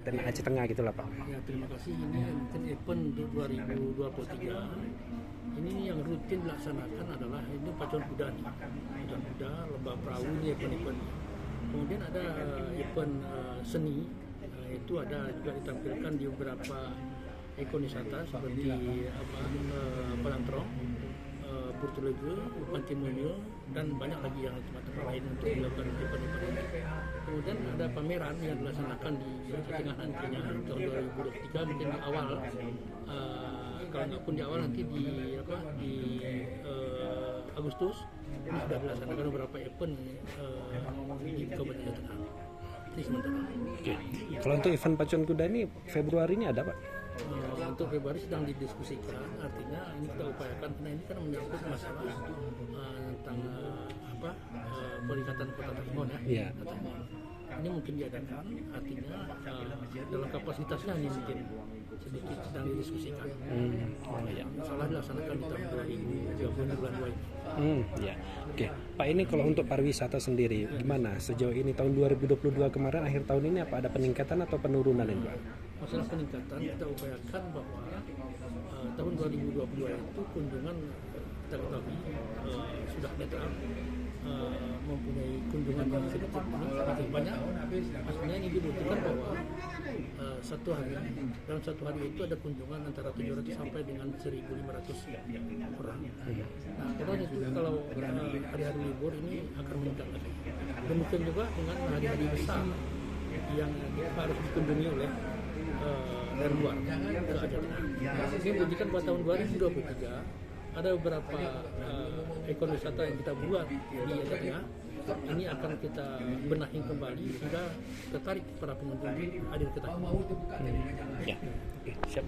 dan Aceh Tengah gitulah Pak. Ya, terima kasih. Ini mungkin event 2023. Ini yang rutin dilaksanakan adalah ini pacuan kuda nih. Pacuan kuda, lomba perahu ini event-event. Kemudian ada event seni, itu ada juga ditampilkan di beberapa ekowisata seperti Palantrong, Burtulege, Pantimonyo, dan banyak lagi yang tempat-tempat lain untuk melakukan event-event ini. Kemudian ada pameran yang dilaksanakan di Aceh Tengah nantinya tahun 2023 mungkin di awal, kalau nggak pun di awal nanti di Agustus ini sudah dilaksanakan beberapa event di Kabupaten Aceh Tengah. Ini sementara. Oke. Kalau untuk event pacuan kuda ini Februari ini ada Pak? Untuk Februari sedang didiskusikan, artinya ini kita upayakan karena ini kan menyangkut masalah tentang Perikatan Kota Tasmon ya. Iya. Ini mungkin diadakan, artinya dalam kapasitasnya ini mungkin sedikit sedang didiskusikan. Ya. Salah dilaksanakan di tahun 2030 bulan 2 ini. Ya. Oke. Pak, ini kalau untuk pariwisata sendiri gimana sejauh ini tahun 2022 kemarin akhir tahun ini apa ada peningkatan atau penurunan ini Pak? Masalah peningkatan kita upayakan bahwa tahun 2022 itu kunjungan kita ketahui sudah netral, mempunyai kunjungan yang sedikit banyak. Maksudnya ini dibutuhkan bahwa dalam satu hari itu ada kunjungan antara 700 sampai dengan 1.500 orang. Nah, pokoknya itu kalau hari-hari libur ini akan meningkat lagi. Demikian juga dengan hari-hari besar yang harus dikunjungi oleh dari luar ke Aceh Tengah. Ini membuktikan bahwa tahun 2023 ada beberapa ekowisata yang kita buat di Aceh Tengah. Ini akan kita benahi kembali sehingga tertarik para pengunjung hadir ke Tengah. Ya, siap.